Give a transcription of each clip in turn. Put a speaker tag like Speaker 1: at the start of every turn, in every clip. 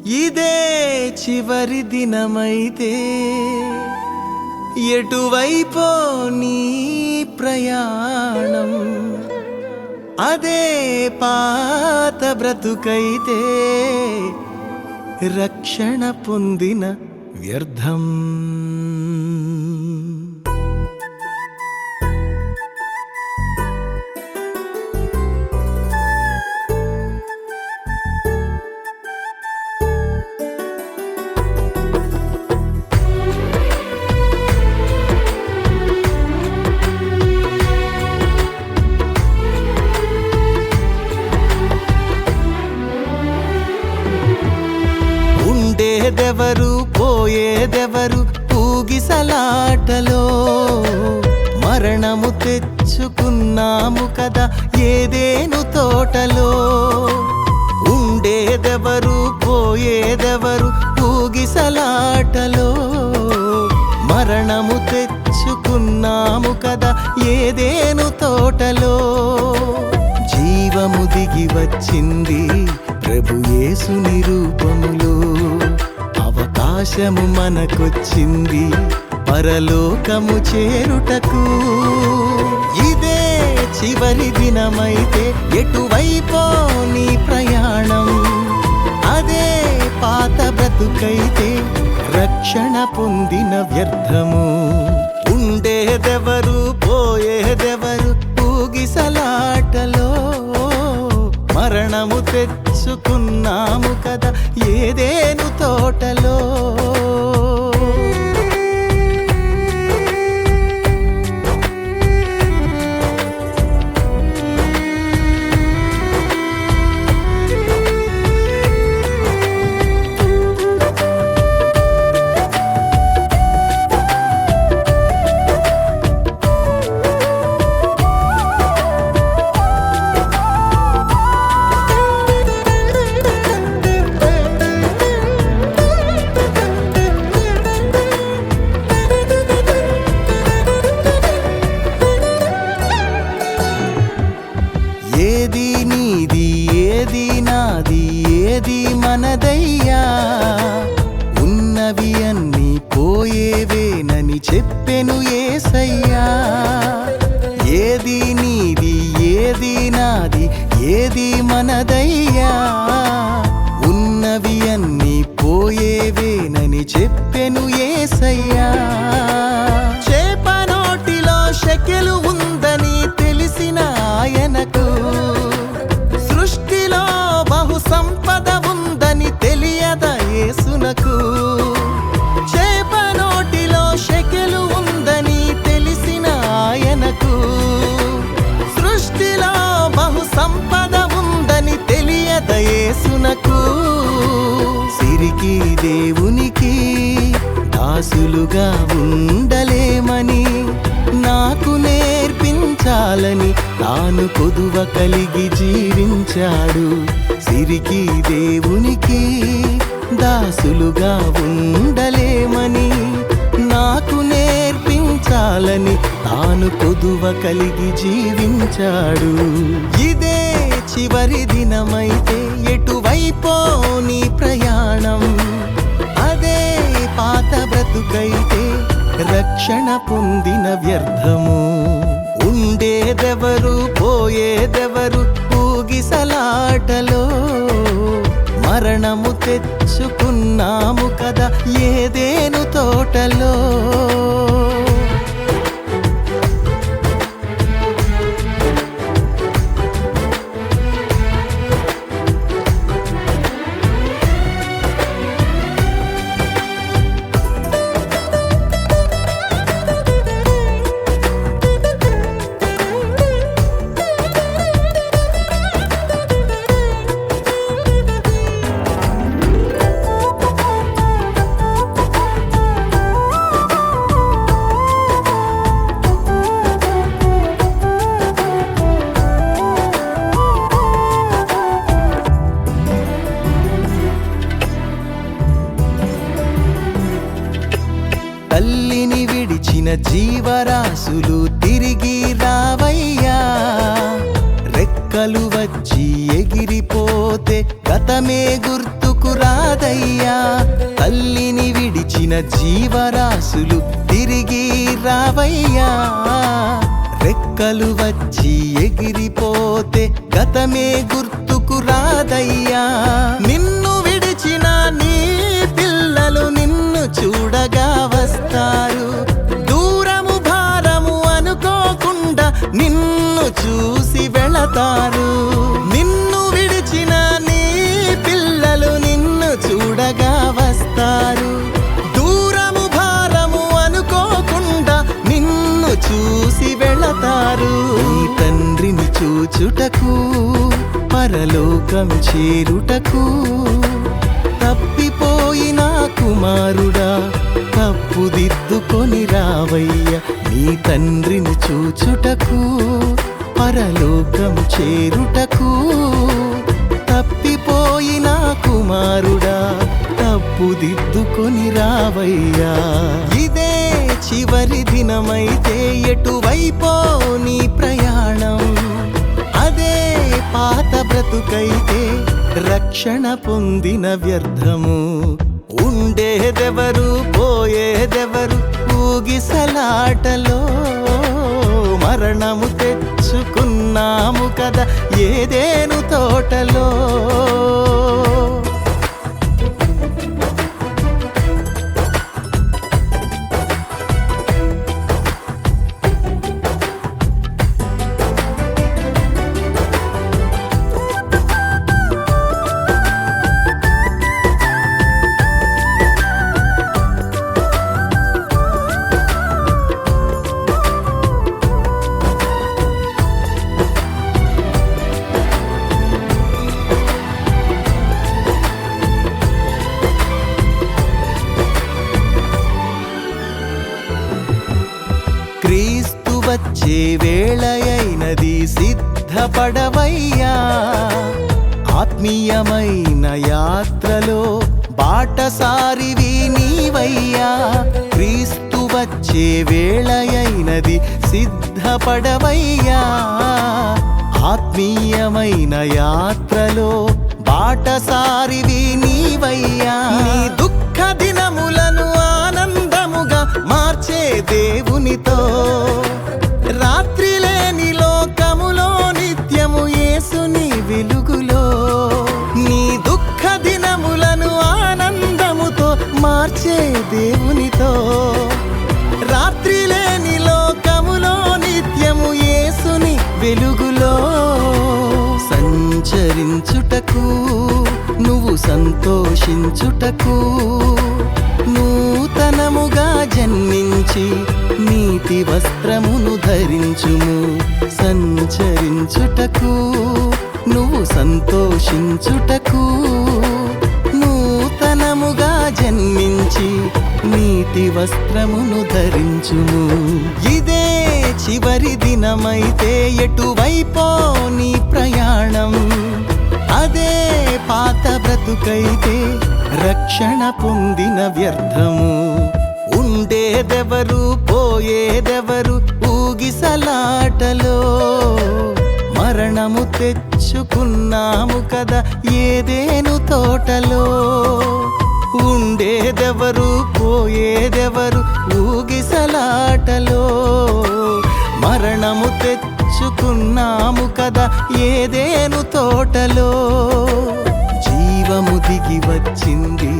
Speaker 1: ఇదే చివరి దినమైతే ఎటువైపో నీ ప్రయాణం, అదే పాత బ్రతుకైతే రక్షణ పొందిన వ్యర్థం. ఉండేదెవరు పోయేదెవరు ఊగిసలాటలో, మరణము తెచ్చుకున్నాము కదా ఏదేను తోటలో. ఉండేదెవరు పోయేదెవరు ఊగిసలాటలో, మరణము తెచ్చుకున్నాము కదా ఏదేను తోటలో. జీవము దిగి వచ్చింది ప్రభు యేసుని రూపములో, అవకాశము మనకొచ్చింది పరలోకము చేరుటకు. ఇదే చివరి దినమైతే ఎటువైపో నీ ప్రయాణం, అదే పాత బ్రతుకైతే రక్షణ పొందిన వ్యర్థము. ఉండేదెవరు పోయేదెవరు ఊగిసలాటలో, మరణము తెచ్చుకున్నాము కదా ఏదేను తోటలో. ఏది నీది ఏది నాది ఏది మనదయ్యా, ఉన్నవి అన్నీ పోయేవేనని చెప్పెను యేసయ్యా. ఏది నీది ఏది నాది ఏది మనదయ్యా, ఉన్నవి అన్నీ పోయేవేనని చెప్పెను యేసయ్యా. చేప నోటిలో షెకెలు ఉందని తెలిసిన ఆయనకు, సృష్టిలో బహు సంపద ఉందని తెలియద యేసునకు. చేప నోటిలో షెకెలు ఉందని తెలిసిన ఆయనకు, సృష్టిలో బహు సంపద ఉందని తెలియద యేసునకు. సిరికి దేవునికి దాసులుగా ఉండలేమని నాకు నేర్పించాలని తాను కొదువ కలిగి జీవించాడు. సిరికి దేవునికి దాసులుగా ఉండలేమని నాకు నేర్పించాలని తాను కొదువ కలిగి జీవించాడు. ఇదే చివరి దినమైతే ఎటువైపో నీ ప్రయాణం, అదే పాత బ్రతుకైతే రక్షణ పొందిన వ్యర్థము. ఉండేదెవరు పోయేదెవరు ఊగిసలాటలో, మరణము తెచ్చుకున్నాము కదా ఏదేను తోటలో. తల్లిని విడిచిన జీవరాశులు తిరిగి రావయ్యా, రెక్కలు వచ్చి ఎగిరిపోతే గతమే గుర్తుకు గుర్తుకురాదయ్యా. తల్లిని విడిచిన జీవరాశులు తిరిగి రావయ్యా. రెక్కలు వచ్చి ఎగిరిపోతే గతమే గుర్తుకురాదయ్యా. నిన్ను విడిచిన నీ పిల్లలు నిన్ను చూడగా వస్తారు. దూరము భారము అనుకోకుండా నిన్ను చూసి వెళతారు. నిన్ను విడిచిన నీ పిల్లలు నిన్ను చూడగా వస్తారు. దూరము భారము అనుకోకుండా నిన్ను చూసి వెళతారు. నీ తండ్రిని చూచుటకు పరలోకం చేరుటకు తప్పిపోయిన కుమారుడా తప్పుదిద్దుకొని రావయ్య. నీ తండ్రిని చూచుటకు పరలోకం చేరుటకు తప్పిపోయిన కుమారుడా తప్పుదిద్దుకొని రావయ్యా. ఇదే చివరి దినమైతే ఎటువైపో నీ ప్రయాణం. అదే పాత బ్రతుకైతే రక్షణ పొందిన వ్యర్థము. ఉండేదెవరు పోయేదెవరు ఊగిసలాటలో. మరణము తెచ్చుకున్నాము కదా ఏదేను తోటలో. క్రీస్తు వచ్చే వేళయైనది సిద్ధపడవయ్యా. ఆత్మీయమైన యాత్రలో బాటసారివి నీవయ్యా. క్రీస్తు వచ్చే వేళయైనది సిద్ధపడవయ్యా. ఆత్మీయమైన యాత్రలో బాటసారివి నీవయ్యా. నీ దుఃఖ దినములను ఆనందముగా మార్చే దేవునితో రాత్రి లేని లోకములో నిత్యము యేసుని వెలుగులో. నీ దుఃఖ దినములను ఆనందముతో మార్చే దేవునితో రాత్రి లేని లోకములో నిత్యము యేసుని వెలుగులో. సంచరించుటకు నువ్వు సంతోషించుటకు నూతనముగా జన్మించి నీతి వస్త్రమును ధరించుము. సంచరించుటకు నువ్వు సంతోషించుటకు నూతనముగా జన్మించి నీతి వస్త్రమును ధరించుము. ఇదే చివరి దినమైతే ఎటువైపో నీ ప్రయాణం. అదే పాత బ్రతుకైతే రక్షణ పొందిన వ్యర్థము. ఉండేదెవరు పోయేదెవరు ఊగిసలాటలో. మరణము తెచ్చుకున్నాము కదా ఏదేను తోటలో. ఉండేదెవరు పోయేదెవరు ఊగిసలాటలో. మరణము తెచ్చుకున్నాము కదా ఏదేను తోటలో. జీవము దిగి వచ్చింది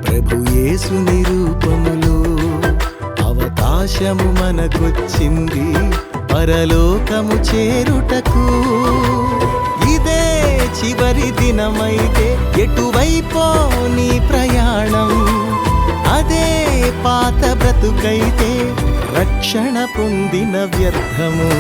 Speaker 1: ప్రభు యేసుని రూపములో. అవకాశము మనకొచ్చింది పరలోకము చేరుటకు. ఇదే చివరి దినమైతే ఎటువైపో నీ ప్రయాణం. అదే పాత బ్రతుకైతే రక్షణ పొందిన వ్యర్థము.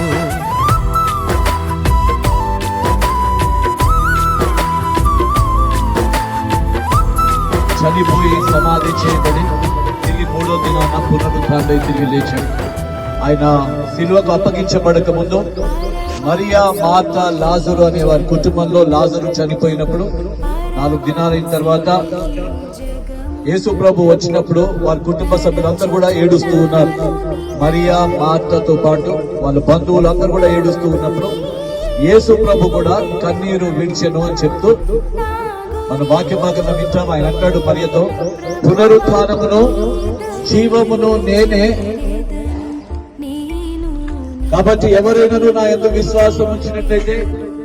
Speaker 2: చనిపోయి సమాధి చేయబడి తిరిగి 3వ దినాన పునరుత్థానమై తిరిగి లేచాడు. ఆయన సిలువకు అప్పగించబడక ముందు మరియా, మార్త, లాజరు అనే వారి కుటుంబంలో లాజరు చనిపోయినప్పుడు 4 దినాలైన తర్వాత యేసు ప్రభు వచ్చినప్పుడు వారి కుటుంబ సభ్యులందరూ కూడా ఏడుస్తూ ఉన్నారు. మరియా, మార్తతో పాటు వాళ్ళ బంధువులందరూ కూడా ఏడుస్తూ ఉన్నప్పుడు యేసు ప్రభు కూడా కన్నీరు విడిచెను అని చెప్తూ మన వాక్య భాగంలో వింటాం. ఆయన అంటాడు మరియతో, పునరుత్థానమును జీవమును నేనే, కాబట్టి ఎవరైనా నా యందు విశ్వాసం ఉంచినట్లయితే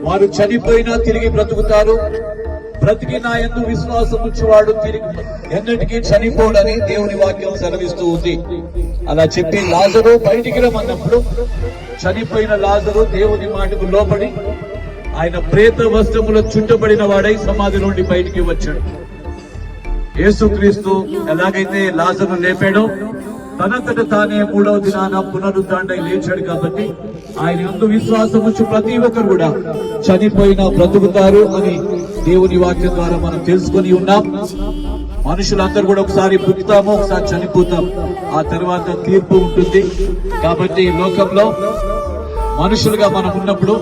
Speaker 2: వారు చనిపోయినా తిరిగి బ్రతుకుతారు, బ్రతికి నా యందు విశ్వాసం ఉంచేవాడు తిరిగి ఎన్నటికీ చనిపోడని దేవుని వాక్యం సెలవిస్తూ ఉంది. అలా చెప్పి లాజరు బయటికి రమ్మన్నప్పుడు చనిపోయిన లాజరు దేవుని మాటకు లోబడి ఆయన ప్రేత వస్త్రములో చుట్టబడిన వాడై సమాధి నుండి బయటికి వచ్చాడు. యేసుక్రీస్తు ఎలాగైతే లాజరు లేపాడో తనంతట తానే 3వ దినాన పునరుద్ధరణై లేచాడు. కాబట్టి ఆయన యందు విశ్వాసం ఉంచి ప్రతి ఒక్కరు కూడా చనిపోయినా బ్రతుకుతారు అని దేవుని వాక్యం ద్వారా మనం తెలుసుకొని ఉన్నాం. మనుషులందరూ కూడా ఒకసారి పుట్టుతాము, ఒకసారి చనిపోతాం, ఆ తర్వాత తీర్పు ఉంటుంది. కాబట్టి లోకంలో మనుషులుగా మనం ఉన్నప్పుడు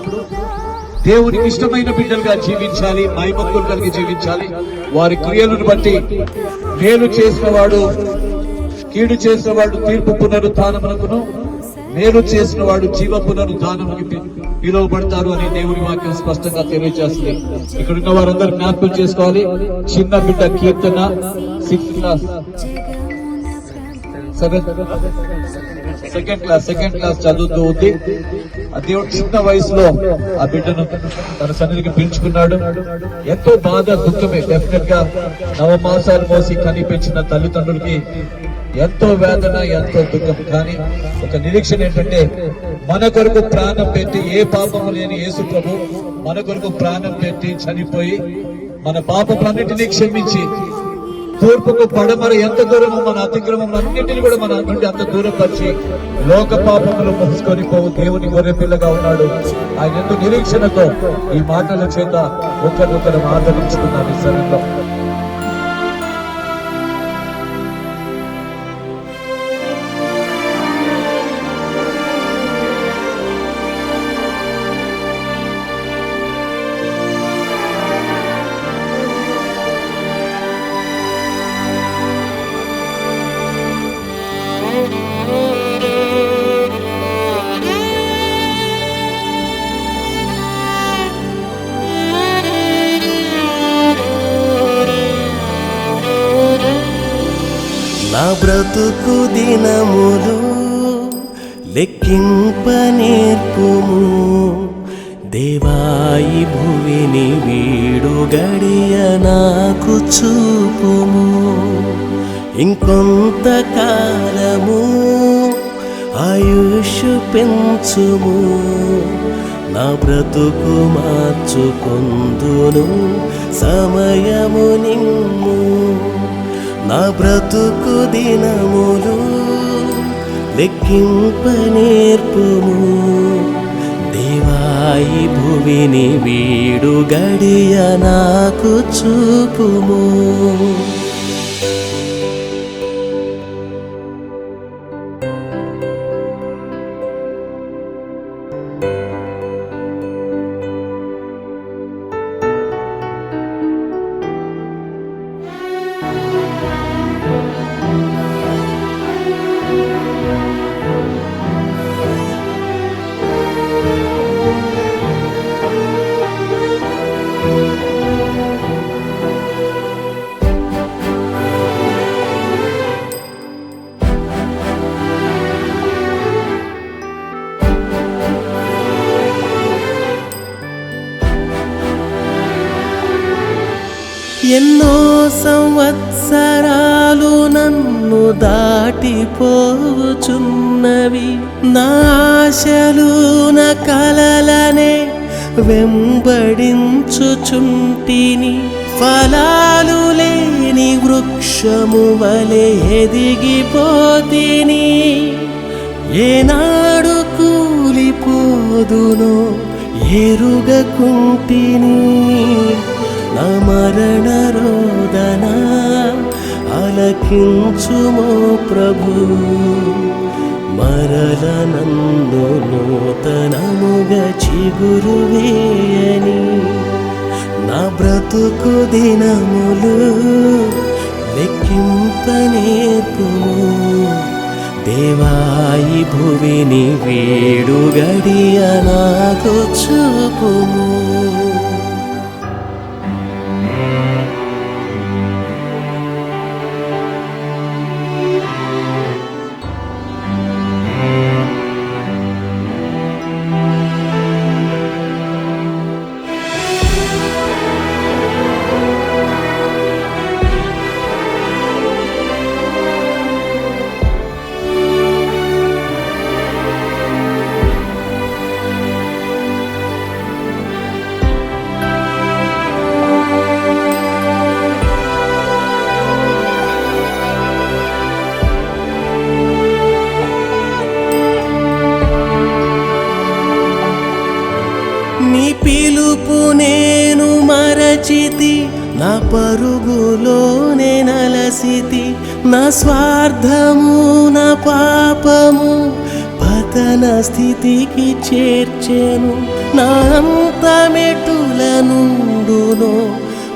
Speaker 2: దేవునికి ఇష్టమైన బిడ్డలుగా జీవించాలి, భయభక్తులు కలిగి జీవించాలి. వారి క్రియలను బట్టి మేలు చేసిన వాడు, కీడు చేసిన వాడు తీర్పు పునరుత్థానమునకును, మేలు చేసిన వాడు జీవ పునరుత్థానమునికి పిలువబడతారు అని దేవుని వాక్యం స్పష్టంగా తెలియజేస్తుంది. ఇక్కడ ఉన్న వారందరూ జ్ఞాపకం చేసుకోవాలి. చిన్న బిడ్డ కీర్తన 6th క్లాస్, సెకండ్ క్లాస్ చదువుతూ ఉంది. ఆ దేవుడు చిన్న వయసులో ఆ బిడ్డను తన సన్నిధికి పిలుచుకున్నాడు. ఎంతో బాధ, దుఃఖమే. డెఫినెట్ గా 9 మాసాలు మోసి కనిపించిన తల్లిదండ్రులకి ఎంతో వేదన, ఎంతో దుఃఖం. కానీ ఒక నిరీక్షణ ఏంటంటే మన కొరకు ప్రాణం పెట్టి, ఏ పాపము లేని యేసు ప్రభు మన కొరకు ప్రాణం పెట్టి చనిపోయి మన పాపములన్నిటినీ క్షమించి తూర్పుకు పడమర ఎంత దూరమో మన అతిక్రమములన్నింటినీ కూడా మన నుండి అంత దూరం పరిచి లోక పాపములు మోసుకొని పోవు దేవుని గొర్రె పిల్లగా ఉన్నాడు. ఆయన ఎంతో నిరీక్షణతో ఈ మాటల చేత ఒకరినొకరు ఆదరించుకున్నారు ఈ సమయంలో.
Speaker 1: నా బ్రతుకు దినములు లెక్కింప నేర్పుము, దేవాయి భువిని వీడు గడియ నాకు చూపుము. ఇంకొంత కాలము ఆయుష్ పెంచుము, నా బ్రతుకు మార్చుకొందును సమయము నిమ్ము. నా బ్రతుకు దినములు లెక్కింప నేర్పుము, దేవాయి భువిని వీడు గడియ నాకు చూపుము. ఎన్నో సంవత్సరాలు నన్ను దాటిపోచున్నవి, నా ఆశలు నా కలలనే వెంబడించుచుంటిని. ఫలాలు లేని వృక్షము వలె ఎదిగిపోతిని, ఏనాడు కూలిపోదునో ఎరుగకుంటిని. నా మరణ రోదన ఆలకించుమో ప్రభు, మరల నన్ను నూతనముగా చిగురు వేయని. నా బ్రతుకు దినములు లెక్కింప నేర్పుము, దేవాయి భువిని వీడు గడియ నాకు చూపుము. నా పరుగులోనే నలసితి, నా స్వార్థము నా పాపము పతన స్థితికి చేర్చెను. నా అంతమెటుల నుండునో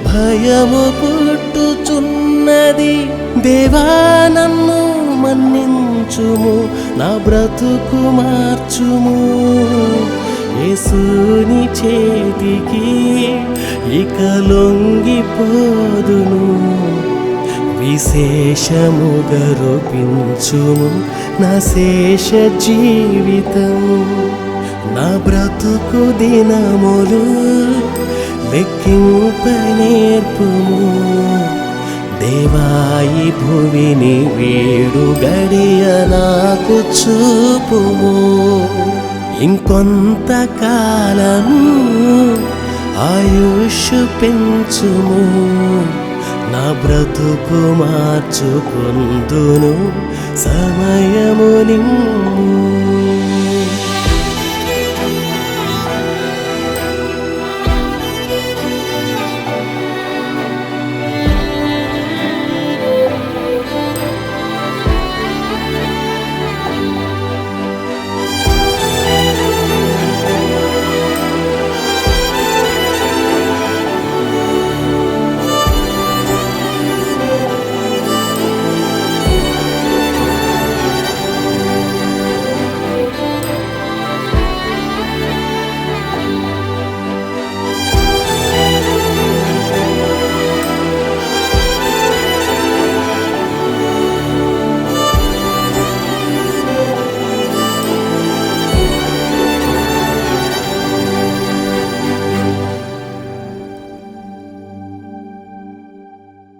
Speaker 1: భయము పుట్టుచున్నది. దేవా నన్ను మన్నించుము, నా బ్రతుకు మార్చుము. యేసుని చేతికి ఇక లొంగిపోదును. విశేషముగా రూపించుము నా శేష జీవితం. నా బ్రతుకు దినములు లెక్కింప నేర్పుము. దేవాయి భువిని వీడు గడియ నాకు చూపుము. ఇంకొంతకాలము ఆయుష్ పెంచుము. నా బ్రతుకు మార్చుకుందును సమయము నిమ్ము.